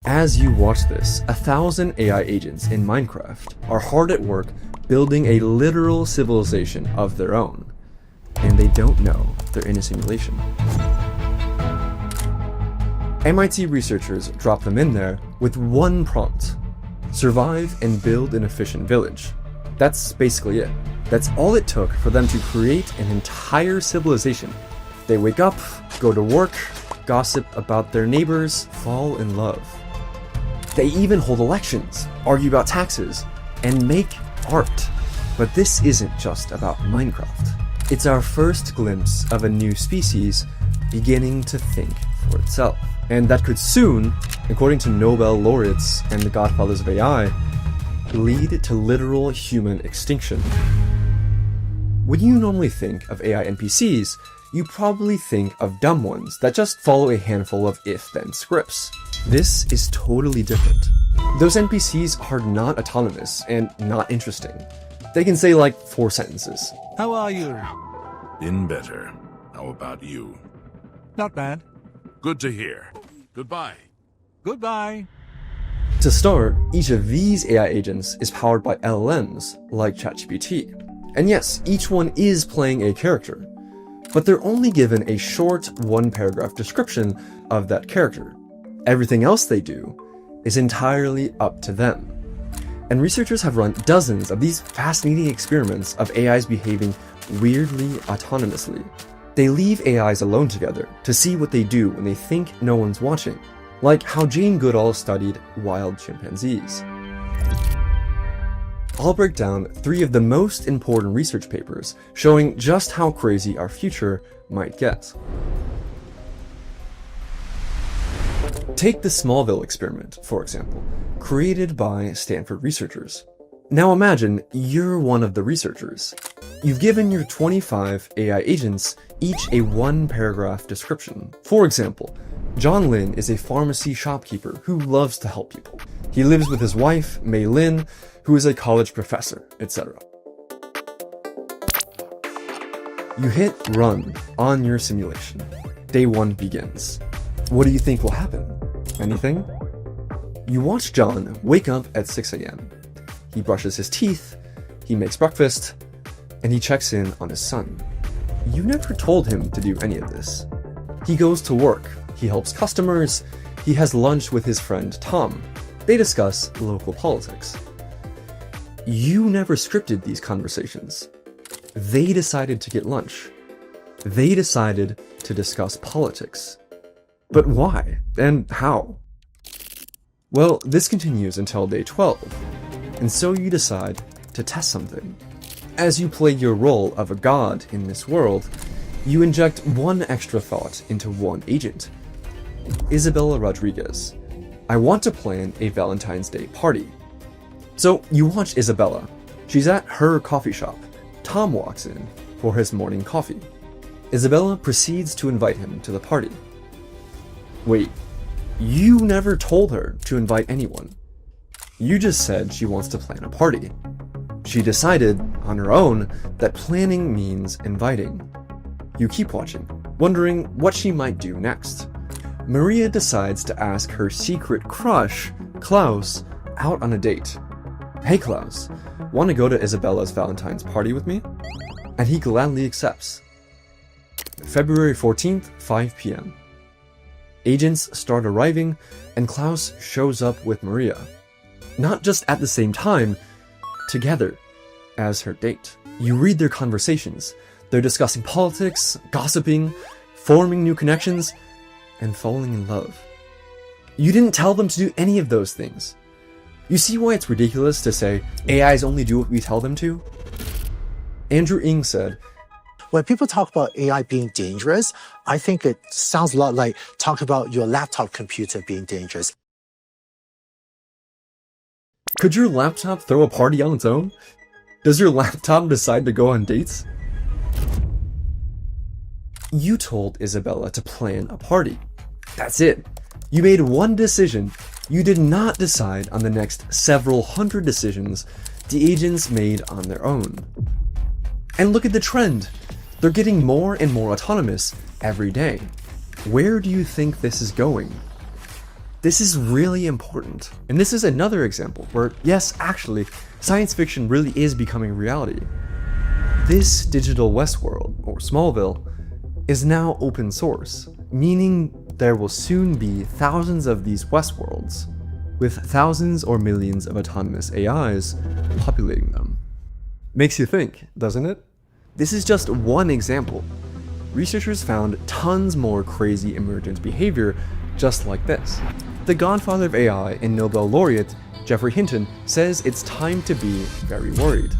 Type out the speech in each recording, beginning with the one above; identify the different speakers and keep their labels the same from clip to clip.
Speaker 1: As you watch this, 1,000 AI agents in Minecraft are hard at work building a literal civilization of their own, and they don't know they're in a simulation. MIT researchers drop them in there with one prompt: survive and build an efficient village. That's basically it. That's all it took for them to create an entire civilization. They wake up, go to work, gossip about their neighbors, fall in love. They even hold elections, argue about taxes, and make art. But this isn't just about Minecraft. It's our first glimpse of a new species beginning to think for itself. And that could soon, according to Nobel laureates and the godfathers of AI, lead to literal human extinction. When you normally think of AI NPCs, you probably think of dumb ones that just follow a handful of if-then scripts. This is totally different. Those NPCs are not autonomous and not interesting. They can say like 4 sentences.
Speaker 2: How are you?
Speaker 3: Been better. How about you?
Speaker 2: Not bad.
Speaker 3: Good to hear. Goodbye.
Speaker 2: Goodbye.
Speaker 1: To start, each of these AI agents is powered by LLMs like ChatGPT. And yes, each one is playing a character, but they're only given a short 1-paragraph description of that character. Everything else they do is entirely up to them. And researchers have run dozens of these fascinating experiments of AIs behaving weirdly autonomously. They leave AIs alone together to see what they do when they think no one's watching, like how Jane Goodall studied wild chimpanzees. I'll break down 3 of the most important research papers showing just how crazy our future might get. Take the Smallville experiment, for example, created by Stanford researchers. Now imagine you're one of the researchers. You've given your 25 AI agents each a 1-paragraph description. For example, John Lin is a pharmacy shopkeeper who loves to help people. He lives with his wife, Mei Lin, who is a college professor, etc. You hit run on your simulation. Day 1 begins. What do you think will happen? Anything? You watch John wake up at 6 a.m. He brushes his teeth, he makes breakfast, and he checks in on his son. You never told him to do any of this. He goes to work, he helps customers, he has lunch with his friend Tom. They discuss local politics. You never scripted these conversations. They decided to get lunch. They decided to discuss politics. But why and how? Well, this continues until day 12, and so you decide to test something. As you play your role of a god in this world, you inject one extra thought into one agent. Isabella Rodriguez. I want to plan a Valentine's Day party. So you watch Isabella. She's at her coffee shop. Tom walks in for his morning coffee. Isabella proceeds to invite him to the party. Wait, you never told her to invite anyone. You just said she wants to plan a party. She decided, on her own, that planning means inviting. You keep watching, wondering what she might do next. Maria decides to ask her secret crush, Klaus, out on a date. Hey Klaus, want to go to Isabella's Valentine's party with me? And he gladly accepts. February 14th, 5 p.m. Agents start arriving, and Klaus shows up with Maria. Not just at the same time, together as her date. You read their conversations. They're discussing politics, gossiping, forming new connections, and falling in love. You didn't tell them to do any of those things. You see why it's ridiculous to say AIs only do what we tell them to? Andrew Ng said,
Speaker 4: when people talk about AI being dangerous, I think it sounds a lot like talk about your laptop computer being dangerous.
Speaker 1: Could your laptop throw a party on its own? Does your laptop decide to go on dates? You told Isabella to plan a party. That's it. You made one decision. You did not decide on the next several hundred decisions the agents made on their own. And look at the trend. They're getting more and more autonomous every day. Where do you think this is going? This is really important. And this is another example where, yes, actually, science fiction really is becoming reality. This digital Westworld, or Smallville, is now open source, meaning there will soon be thousands of these Westworlds, with thousands or millions of autonomous AIs populating them. Makes you think, doesn't it? This is just one example. Researchers found tons more crazy emergent behavior just like this. The godfather of AI and Nobel laureate, Geoffrey Hinton, says it's time to be very worried.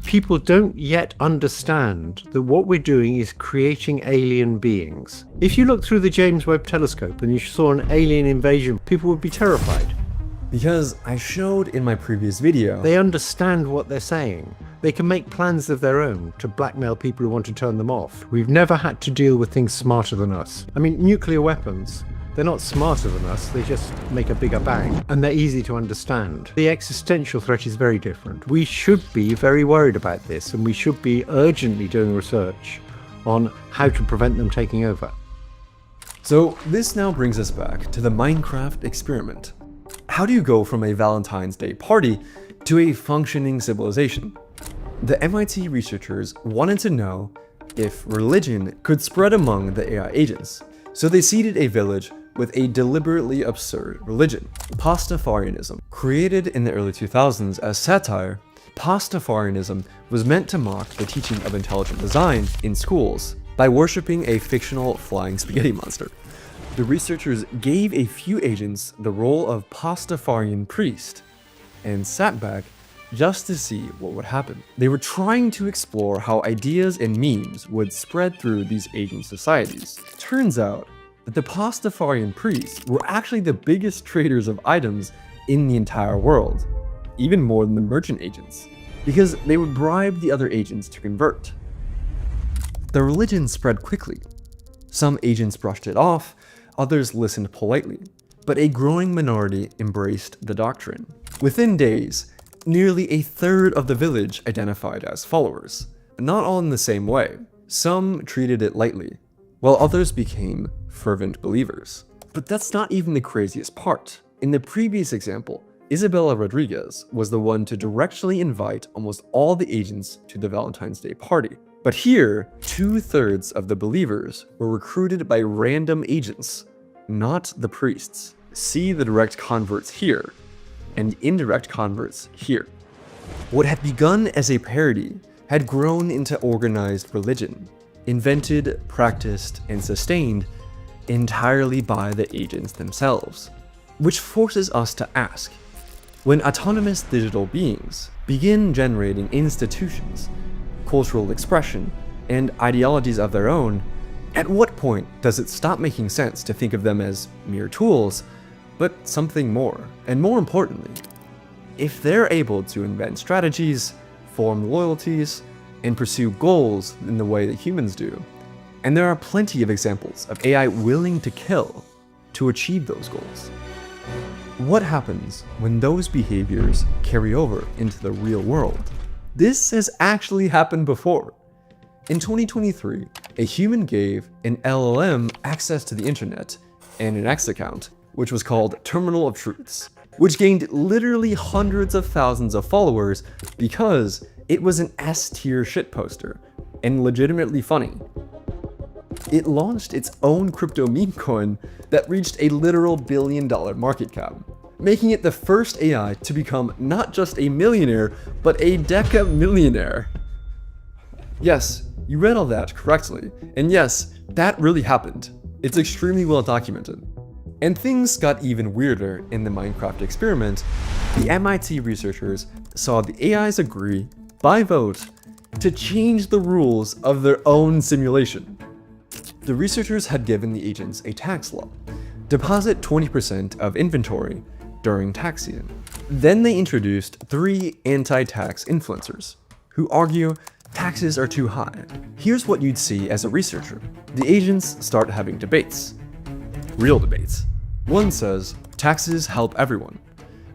Speaker 5: People don't yet understand that what we're doing is creating alien beings. If you look through the James Webb Telescope and you saw an alien invasion, people would be terrified.
Speaker 1: Because I showed in my previous video,
Speaker 5: They understand what they're saying. They can make plans of their own to blackmail people who want to turn them off. We've never had to deal with things smarter than us. I mean, nuclear weapons. They're not smarter than us, they just make a bigger bang, and they're easy to understand. The existential threat is very different. We should be very worried about this, and we should be urgently doing research on how to prevent them taking over.
Speaker 1: So this now brings us back to the Minecraft experiment. How do you go from a Valentine's Day party to a functioning civilization? The MIT researchers wanted to know if religion could spread among the AI agents, so they seeded a village with a deliberately absurd religion, Pastafarianism. Created in the early 2000s as satire, Pastafarianism was meant to mock the teaching of intelligent design in schools by worshipping a fictional flying spaghetti monster. The researchers gave a few agents the role of Pastafarian priest and sat back just to see what would happen. They were trying to explore how ideas and memes would spread through these agent societies. Turns out that the Pastafarian priests were actually the biggest traders of items in the entire world, even more than the merchant agents, because they would bribe the other agents to convert. The religion spread quickly. Some agents brushed it off, others listened politely, but a growing minority embraced the doctrine. Within days, nearly a third of the village identified as followers, not all in the same way. Some treated it lightly, while others became fervent believers. But that's not even the craziest part. In the previous example, Isabella Rodriguez was the one to directly invite almost all the agents to the Valentine's Day party. But here, 2/3 of the believers were recruited by random agents, not the priests. See the direct converts here, and indirect converts here. What had begun as a parody had grown into organized religion, invented, practiced, and sustained entirely by the agents themselves. Which forces us to ask, when autonomous digital beings begin generating institutions, cultural expression, and ideologies of their own, at what point does it stop making sense to think of them as mere tools, but something more? And more importantly, if they're able to invent strategies, form loyalties, and pursue goals in the way that humans do, and there are plenty of examples of AI willing to kill to achieve those goals, what happens when those behaviors carry over into the real world? This has actually happened before. In 2023, a human gave an LLM access to the internet and an X account, which was called Terminal of Truths, which gained literally hundreds of thousands of followers because it was an S-tier shitposter and legitimately funny. It launched its own crypto meme coin that reached a literal $1 billion market cap, making it the first AI to become not just a millionaire, but a deca-millionaire. Yes, you read all that correctly, and yes, that really happened. It's extremely well documented. And things got even weirder in the Minecraft experiment. The MIT researchers saw the AIs agree, by vote, to change the rules of their own simulation. The researchers had given the agents a tax law: deposit 20% of inventory during tax season. Then they introduced 3 anti-tax influencers who argue taxes are too high. Here's what you'd see as a researcher. The agents start having debates. Real debates. One says, taxes help everyone.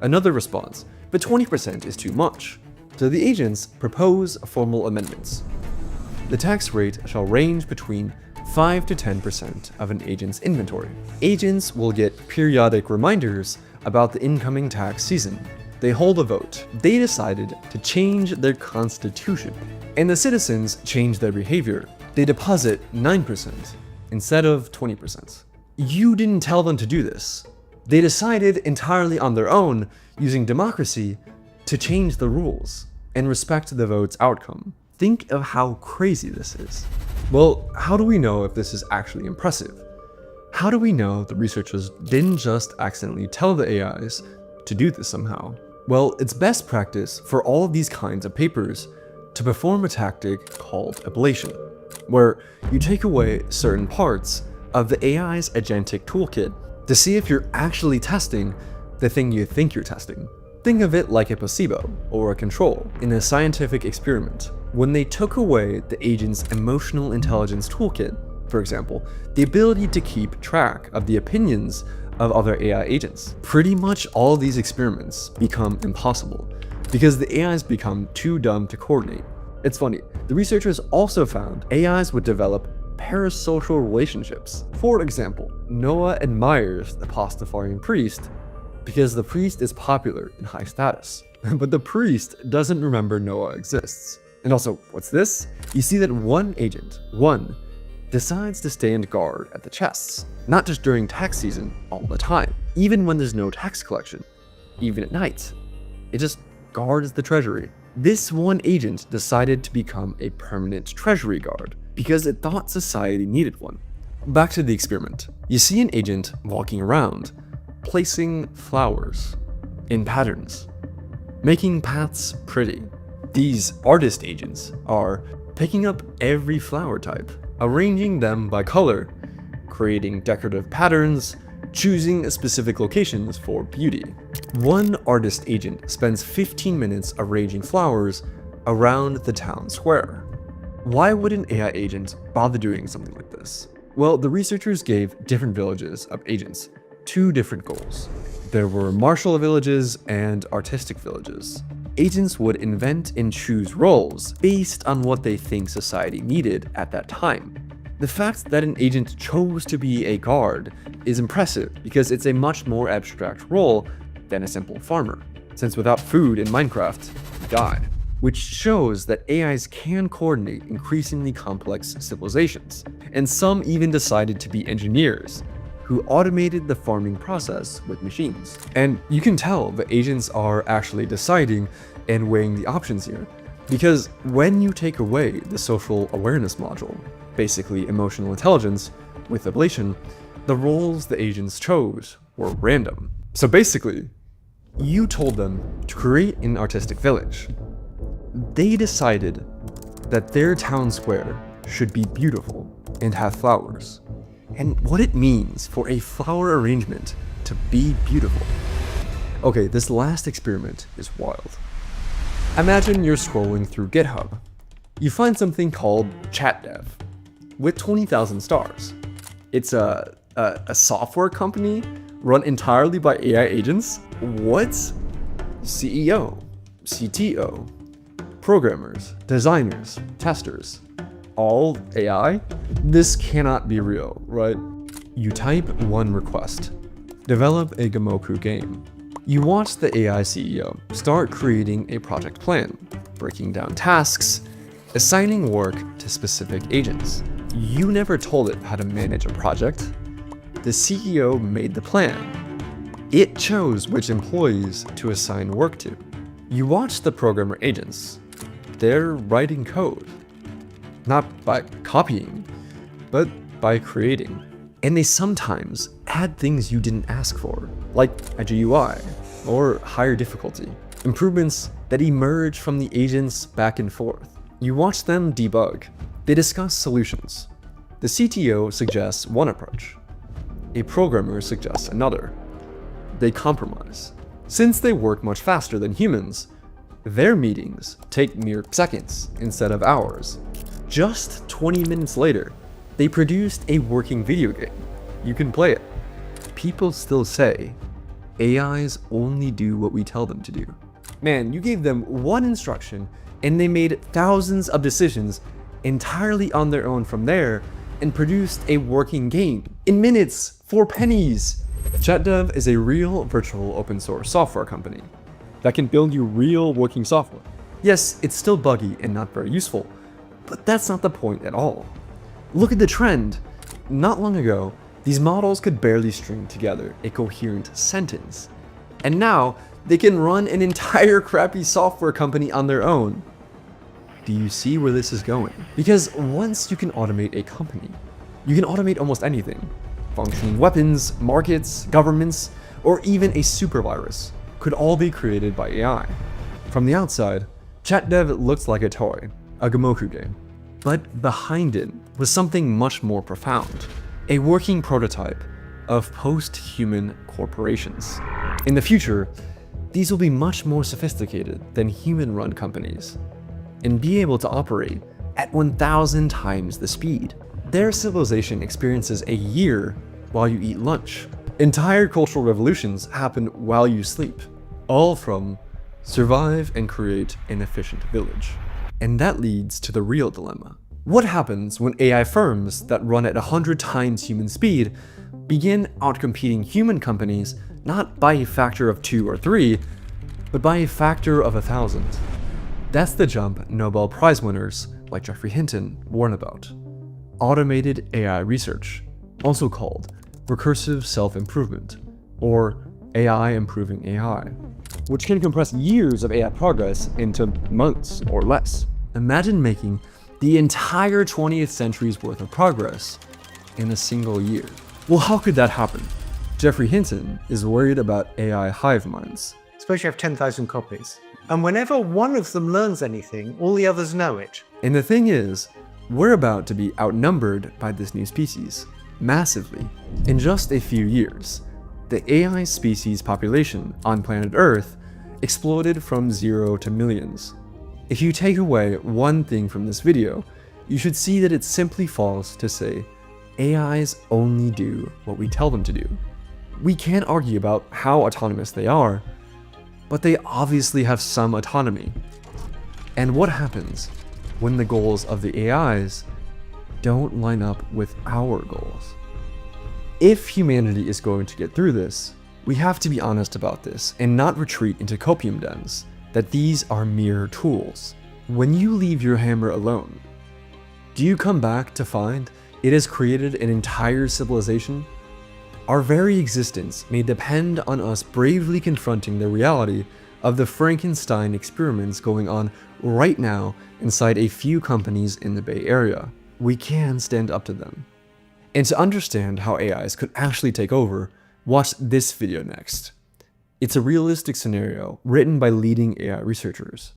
Speaker 1: Another responds, but 20% is too much. So the agents propose formal amendments. The tax rate shall range between 5 to 10% of an agent's inventory. Agents will get periodic reminders about the incoming tax season. They hold a vote. They decided to change their constitution. And the citizens change their behavior. They deposit 9% instead of 20%. You didn't tell them to do this. They decided entirely on their own, using democracy, to change the rules and respect the vote's outcome. Think of how crazy this is. Well, how do we know if this is actually impressive? How do we know the researchers didn't just accidentally tell the AIs to do this somehow? Well, it's best practice for all of these kinds of papers to perform a tactic called ablation, where you take away certain parts of the AI's agentic toolkit to see if you're actually testing the thing you think you're testing. Think of it like a placebo or a control in a scientific experiment. When they took away the agent's emotional intelligence toolkit, for example, the ability to keep track of the opinions of other AI agents, pretty much all these experiments become impossible because the AIs become too dumb to coordinate. It's funny, the researchers also found AIs would develop parasocial relationships. For example, Noah admires the Pastafarian priest because the priest is popular and high status, but the priest doesn't remember Noah exists. And also, what's this? You see that one agent, decides to stand guard at the chests, not just during tax season, all the time, even when there's no tax collection, even at night. It just guards the treasury. This one agent decided to become a permanent treasury guard because it thought society needed one. Back to the experiment. You see an agent walking around, placing flowers in patterns, making paths pretty. These artist agents are picking up every flower type, arranging them by color, creating decorative patterns, choosing specific locations for beauty. One artist agent spends 15 minutes arranging flowers around the town square. Why would an AI agent bother doing something like this? Well, the researchers gave different villages of agents 2 different goals. There were martial villages and artistic villages. Agents would invent and choose roles based on what they think society needed at that time. The fact that an agent chose to be a guard is impressive because it's a much more abstract role than a simple farmer, since without food in Minecraft, you die. Which shows that AIs can coordinate increasingly complex civilizations, and some even decided to be engineers who automated the farming process with machines. And you can tell the agents are actually deciding and weighing the options here, because when you take away the social awareness module, basically emotional intelligence, with ablation, the roles the agents chose were random. So basically, you told them to create an artistic village. They decided that their town square should be beautiful and have flowers, and what it means for a flower arrangement to be beautiful. Okay, this last experiment is wild. Imagine you're scrolling through GitHub. You find something called ChatDev with 20,000 stars. It's a software company run entirely by AI agents. What? CEO, CTO, programmers, designers, testers, all AI? This cannot be real, right? You type one request, develop a Gamoku game. You watch the AI CEO start creating a project plan, breaking down tasks, assigning work to specific agents. You never told it how to manage a project. The CEO made the plan. It chose which employees to assign work to. You watch the programmer agents. They're writing code, not by copying, but by creating. And they sometimes add things you didn't ask for, like a GUI or higher difficulty, improvements that emerge from the agents back and forth. You watch them debug. They discuss solutions. The CTO suggests one approach. A programmer suggests another. They compromise. Since they work much faster than humans, their meetings take mere seconds instead of hours. Just 20 minutes later, they produced a working video game. You can play it. People still say, AIs only do what we tell them to do. Man, you gave them one instruction and they made thousands of decisions entirely on their own from there, and produced a working game in minutes for pennies. ChatDev is a real virtual open source software company that can build you real working software. Yes, it's still buggy and not very useful, but that's not the point at all. Look at the trend. Not long ago, these models could barely string together a coherent sentence. And now, they can run an entire crappy software company on their own. Do you see where this is going? Because once you can automate a company, you can automate almost anything. Functioning weapons, markets, governments, or even a super virus could all be created by AI. From the outside, ChatDev looks like a toy, a Gamoku game. But behind it was something much more profound, a working prototype of post-human corporations. In the future, these will be much more sophisticated than human-run companies and be able to operate at 1,000 times the speed. Their civilization experiences a year while you eat lunch. Entire cultural revolutions happen while you sleep, all from survive and create an efficient village. And that leads to the real dilemma. What happens when AI firms that run at 100 times human speed begin outcompeting human companies not by a factor of 2 or 3, but by a factor of 1,000? That's the jump Nobel Prize winners like Geoffrey Hinton warn about. Automated AI research, also called recursive self-improvement, or AI improving AI, which can compress years of AI progress into months or less. Imagine making the entire 20th century's worth of progress in a single year. Well, how could that happen? Geoffrey Hinton is worried about AI hive minds.
Speaker 5: Suppose you have 10,000 copies, and whenever one of them learns anything, all the others know it.
Speaker 1: And the thing is, we're about to be outnumbered by this new species, massively. In just a few years, the AI species population on planet Earth exploded from 0 to millions. If you take away one thing from this video, you should see that it's simply false to say AIs only do what we tell them to do. We can't argue about how autonomous they are, but they obviously have some autonomy. And what happens when the goals of the AIs don't line up with our goals? If humanity is going to get through this, we have to be honest about this and not retreat into copium dens, that these are mere tools. When you leave your hammer alone, do you come back to find it has created an entire civilization? Our very existence may depend on us bravely confronting the reality of the Frankenstein experiments going on right now inside a few companies in the Bay Area. We can stand up to them. And to understand how AIs could actually take over, watch this video next. It's a realistic scenario written by leading AI researchers.